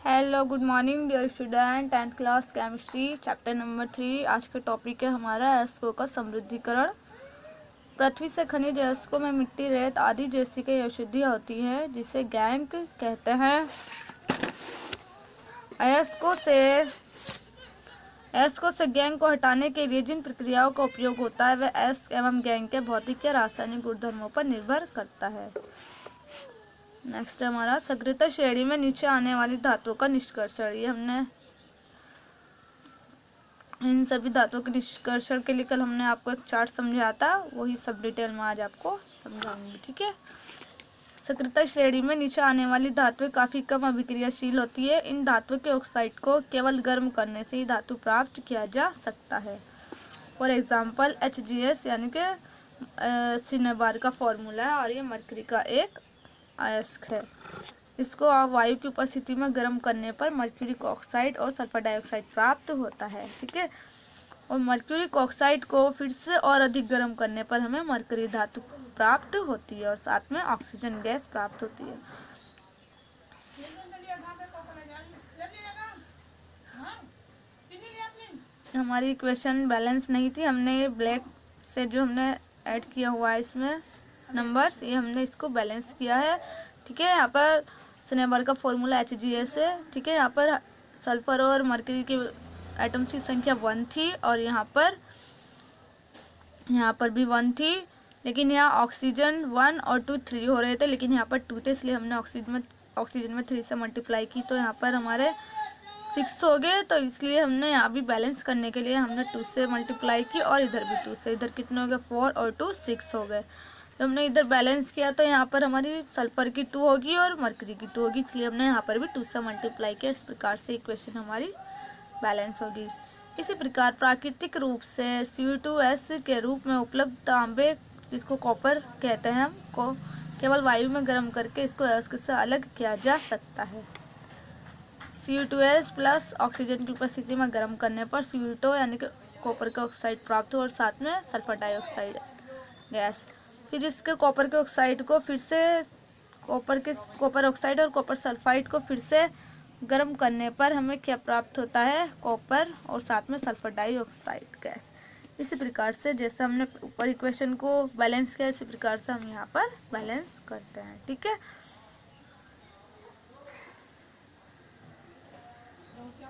Hello good morning dear student, 10th class chemistry chapter number 3। आज का topic है हमारा एस्को का समृद्धिकरण। पृथ्वी से खनिज एस्को में मिट्टी, रेत आदि जैसी कई अशुद्धियाँ होती हैं जिसे गैंग कहते हैं। एस्को से गैंग को हटाने के लिए जिन प्रक्रियाओं का उपयोग होता है वह एस्क एवं गैंग के भौतिक या रासायनिक गुणधर्मों पर निर्भर करता है। नेक्स्ट हमारा सक्रियता श्रेणी में नीचे आने वाली धातुओं का निष्कर्षण। ये हमने इन सभी धातुओं के निष्कर्षण के लिए कल हमने आपको एक चार्ट समझाया था, वही सब डिटेल में आज आपको समझाऊंगी। ठीक है। सक्रियता श्रेणी में नीचे आने वाली धातुएं काफी कम अभिक्रियाशील होती है। इन धातुओं के ऑक्साइड को केवल गर्म करने से ही धातु प्राप्त किया जा सकता है। फॉर एग्जाम्पल HgS यानी कि सिनेबार का फॉर्मूला है और ये मरकरी का एक अयस्क है। इसको आप वायु की उपस्थिति में गर्म करने पर मर्क्यूरिक ऑक्साइड और सल्फर डाइऑक्साइड प्राप्त होता है। ठीक है। और मर्क्यूरिक ऑक्साइड को फिर से और अधिक गर्म करने पर हमें मरकरी धातु प्राप्त होती है और साथ में ऑक्सीजन गैस प्राप्त होती है। हमारी इक्वेशन बैलेंस नहीं थी, हमने ये ब्लैक से जो हमने ऐड किया हुआ है इसमें नंबर्स, ये हमने इसको बैलेंस किया है। ठीक है। यहाँ पर सिनेबार का फॉर्मूला HgS है। ठीक है। यहाँ पर सल्फर और मरकरी के एटम्स की संख्या 1 थी और यहाँ पर भी 1 थी, लेकिन यहाँ ऑक्सीजन 1 और 2 3 हो रहे थे, लेकिन यहाँ पर 2 थे, इसलिए हमने ऑक्सीजन में 3 से मल्टीप्लाई की तो यहाँ पर हमारे 6 हो गए। तो इसलिए हमने यहाँ भी बैलेंस करने के लिए हमने 2 से मल्टीप्लाई की और इधर भी 2 से। इधर कितने हो गए? 4 और 2 6 हो गए। तो हमने इधर बैलेंस किया तो यहाँ पर हमारी सल्फर की 2 होगी और मरकरी की 2 होगी, इसलिए हमने यहाँ पर भी 2 से मल्टीप्लाई किया। इस प्रकार से इक्वेशन हमारी बैलेंस होगी। इसी प्रकार प्राकृतिक रूप से Cu2S के रूप में उपलब्ध तांबे, जिसको कॉपर कहते हैं, को केवल वायु में गर्म करके इसको एस्क से अलग किया जा सकता है। Cu2S प्लस ऑक्सीजन की उपस्थिति में गर्म करने पर Cu2 यानी कि कॉपर का ऑक्साइड प्राप्त हो और साथ में सल्फर डाइऑक्साइड गैस। फिर इसके कॉपर के ऑक्साइड को फिर से कॉपर ऑक्साइड और कॉपर सल्फाइड को फिर से गर्म करने पर हमें क्या प्राप्त होता है? कॉपर और साथ में सल्फर डाइऑक्साइड गैस। इसी प्रकार से जैसे हमने ऊपर इक्वेशन को बैलेंस किया, इसी प्रकार से हम यहाँ पर बैलेंस करते हैं। ठीक है।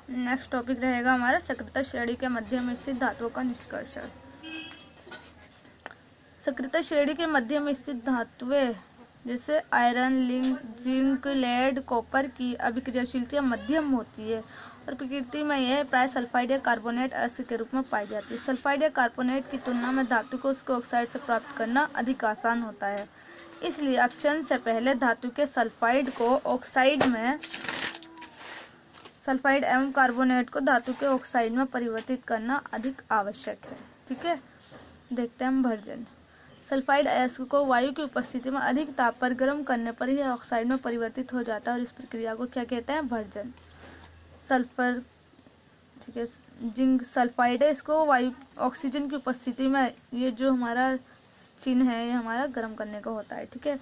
नेक्स्ट टॉपिक रहेगा हमारा सक्रियता श्रेणी के मध्य में स्थित धातुओं का निष्कर्षण। सक्रियता श्रेणी के मध्य में स्थित धातुएं जैसे आयरन, जिंक, लेड, कॉपर की अभिक्रियाशीलता मध्यम होती है और प्रकृति में यह प्राय सल्फाइड या कार्बोनेट एसिड के रूप में पाई जाती है। सल्फाइड या कार्बोनेट की तुलना में धातु को उसके ऑक्साइड से प्राप्त करना अधिक आसान होता है, इसलिए अपचयन से पहले धातु के सल्फाइड को ऑक्साइड में सल्फाइड एवं कार्बोनेट को धातु के ऑक्साइड में परिवर्तित करना अधिक आवश्यक है। ठीक है। देखते हैं हम भर्जन। सल्फाइड अयस्क को वायु की उपस्थिति में अधिक ताप पर गर्म करने पर यह ऑक्साइड में परिवर्तित हो जाता है और इस प्रक्रिया को क्या कहते हैं? भर्जन। सल्फर, ठीक है, जिंक सल्फाइड है, इसको वायु ऑक्सीजन की उपस्थिति में, ये जो हमारा चिन्ह है, ये हमारा गर्म करने का होता है। ठीक है।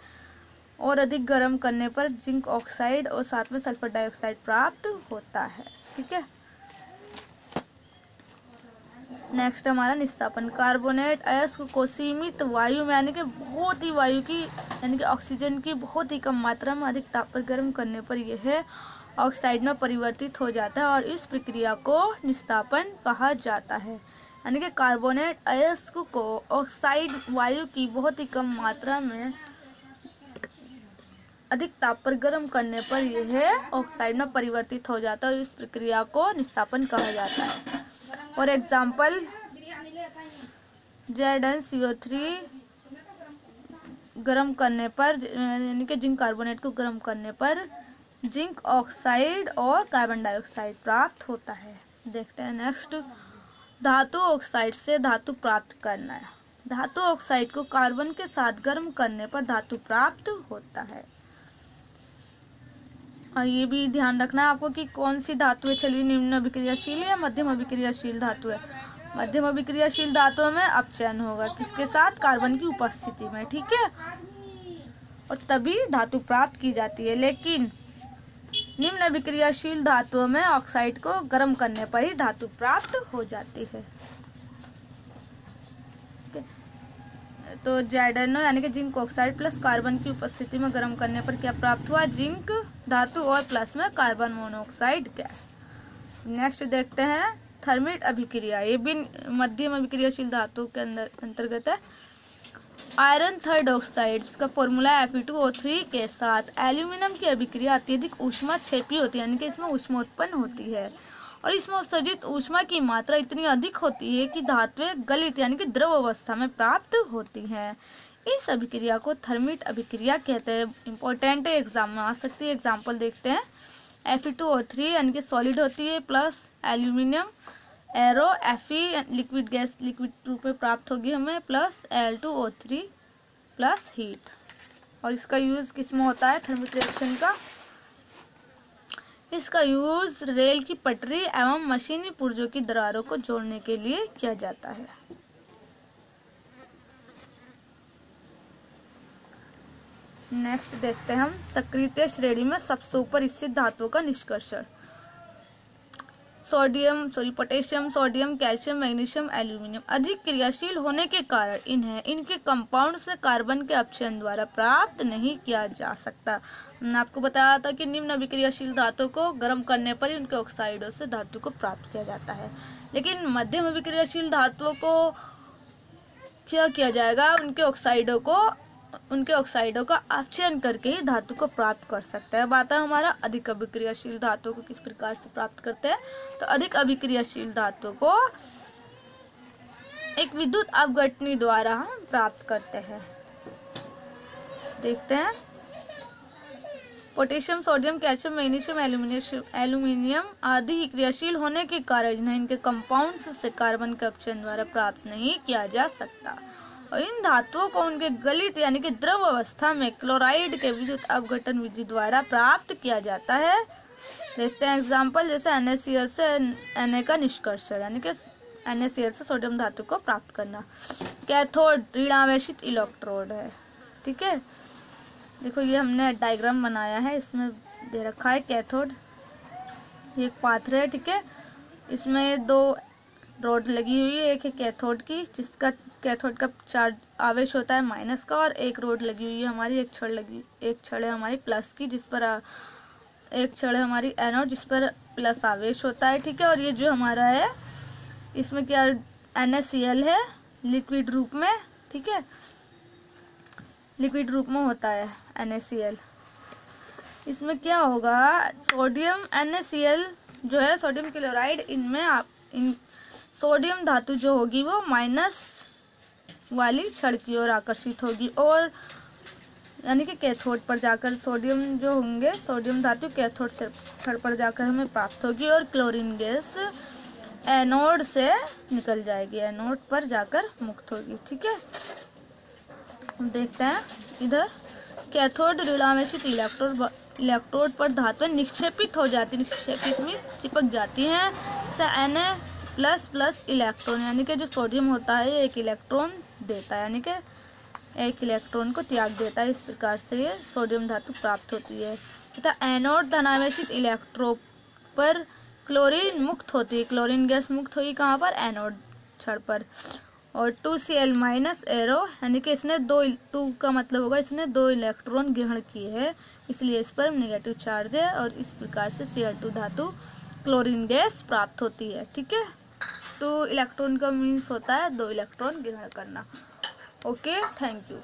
और अधिक गर्म करने पर जिंक ऑक्साइड और साथ में सल्फर डाइऑक्साइड प्राप्त होता है। ठीक है। नेक्स्ट हमारा निस्तापन। कार्बोनेट अयस्क को सीमित वायु में यानी कि बहुत ही वायु की यानी कि ऑक्सीजन की बहुत ही कम मात्रा में अधिक ताप पर गर्म करने पर यह ऑक्साइड में परिवर्तित हो जाता है और इस प्रक्रिया को निस्तापन कहा जाता है। यानी कि कार्बोनेट अयस्क को ऑक्साइड वायु की बहुत ही कम मात्रा में अधिक ताप पर गर्म करने पर यह ऑक्साइड में परिवर्तित हो जाता है और इस प्रक्रिया को निस्तापन कहा जाता है। फॉर एग्जाम्पल ZnCO3 गर्म करने पर यानी कि जिंक कार्बोनेट को गर्म करने पर जिंक ऑक्साइड और कार्बन डाइऑक्साइड प्राप्त होता है। देखते हैं नेक्स्ट। धातु ऑक्साइड से धातु प्राप्त करना है। धातु ऑक्साइड को कार्बन के साथ गर्म करने पर धातु प्राप्त होता है। और ये भी ध्यान रखना है आपको कि कौन सी धातु है। चलिए, निम्न अभिक्रियाशील या मध्यम अभिक्रियाशील धातु है। मध्यम अभिक्रियाशील धातुओं में अपचयन होगा, किसके साथ? कार्बन की उपस्थिति में। ठीक है। और तभी धातु प्राप्त की जाती है। लेकिन निम्न अभिक्रियाशील धातुओं में ऑक्साइड को गर्म करने पर ही धातु प्राप्त हो जाती है। तो ZnO यानी कि जिंक ऑक्साइड प्लस कार्बन की उपस्थिति में गर्म करने पर क्या प्राप्त हुआ? जिंक धातु और प्लस में कार्बन मोनोऑक्साइड गैस। नेक्स्ट देखते हैं थर्मिट अभिक्रिया, ये भी मध्यम अभिक्रियाशील धातु के अंतर्गत है। आयरन थर्ड ऑक्साइड, इसका फॉर्मूला Fe2O3 के साथ एल्यूमिनियम की अभिक्रिया अत्यधिक ऊष्मा क्षेपी होती है, यानी कि इसमें ऊष्मा उत्पन्न होती है और इसमें उत्सर्जित ऊष्मा की मात्रा इतनी अधिक होती है कि धातुएं गलित यानी कि द्रव अवस्था में प्राप्त होती हैं। इस अभिक्रिया को थर्मिट अभिक्रिया कहते हैं। इंपॉर्टेंट है, एग्जाम में आ सकती है। एग्जाम्पल देखते हैं। Fe2O3 यानी कि सॉलिड होती है plus aluminium, arrow Fe liquid gas liquid रूप में प्राप्त होगी हमें, प्लस Al2O3 प्लस हीट। और इसका यूज किसमें होता है थर्मिट रिएक्शन का? इसका यूज रेल की पटरी एवं मशीनी पुर्जों की दरारों को जोड़ने के लिए किया जाता है। नेक्स्ट देखते हैं हम सक्रिय श्रेणी में सबसे ऊपर स्थित धातुओं का निष्कर्षण। Potassium, sodium, calcium, magnesium, aluminium अधिक क्रियाशील होने के कारण इन्हें इनके कंपाउंड से कार्बन के अपचयन द्वारा प्राप्त नहीं किया जा सकता। मैंने आपको बताया था कि निम्न अभिक्रियाशील धातु को गर्म करने पर उनके ऑक्साइडों से धातु को प्राप्त किया जाता है, लेकिन मध्यम अभिक्रियाशील धातुओं को क्या किया जाएगा? उनके ऑक्साइडों का अपचयन करके ही धातु को प्राप्त कर सकता है। बात है हमारा अधिक अभिक्रियाशील धातु को किस प्रकार से प्राप्त करते हैं। तो अधिक अभिक्रियाशील धातु को एक विद्युत अपघटनी द्वारा हम प्राप्त करते हैं। देखते हैं potassium, sodium, calcium, magnesium, aluminium आदि क्रियाशील होने के कारण इनके कंपाउंड्स से कार्बन के अपचयन द्वारा प्राप्त नहीं किया जा सकता और इन धातुओं को उनके गलित यानी कि द्रव अवस्था में क्लोराइड के विद्युत अपघटन विधि द्वारा प्राप्त किया जाता है। देखते हैं एग्जांपल, जैसे NaCl से Na का निष्कर्षण, यानी कि NaCl से सोडियम धातु को प्राप्त करना। कैथोड ऋणावेशित इलेक्ट्रोड है, ठीक है। देखो ये हमने डायग्राम बनाया है, इसमें दे रखा है कैथोड, ये एक पात्र है, ठीक है। इसमें दो रोड लगी हुई है, एक है कैथोड की जिसका कैथोड का चार्ज आवेश होता है माइनस का, और एक रोड लगी हुई है हमारी, एक छड़ है हमारी प्लस की, जिस पर एक छड़ है हमारी एनोड जिस पर प्लस आवेश होता है, ठीक है। और ये जो हमारा है इसमें क्या NaCl है लिक्विड रूप में, ठीक है, लिक्विड रूप में होता है NaCl। इसमें क्या होगा, सोडियम NaCl जो है सोडियम क्लोराइड, इन सोडियम धातु जो होगी वो माइनस वाली छड़ की ओर आकर्षित होगी और यानी कि कैथोड पर जाकर सोडियम जो होंगे, सोडियम धातु कैथोड छड़ पर जाकर हमें प्राप्त होगी और क्लोरीन गैस एनोड से निकल जाएगी, एनोड पर जाकर मुक्त होगी, ठीक है। देखते हैं इधर कैथोड ऋणावेशित इलेक्ट्रोड पर धातुएं निक्षेपित हो जाती, निक्षेपित में चिपक जाती हैं। Na++ इलेक्ट्रॉन यानी कि जो सोडियम होता है एक इलेक्ट्रॉन देता है, यानी कि एक इलेक्ट्रॉन को त्याग देता है। इस प्रकार से ये सोडियम धातु प्राप्त होती है तथा एनोड धनावेशित इलेक्ट्रोड पर क्लोरीन मुक्त होती है, क्लोरीन गैस मुक्त होगी कहाँ पर, एनोड छड़ पर। और 2Cl- एरो यानी कि इसने 2 का मतलब होगा इसने 2 इलेक्ट्रॉन ग्रहण किए हैं, इसलिए इस पर नेगेटिव चार्ज है और इस प्रकार से Cl2 धातु क्लोरीन गैस प्राप्त होती है, ठीक है। 2 इलेक्ट्रॉन का मीन्स होता है 2 इलेक्ट्रॉन ग्रहण करना। Okay, thank you.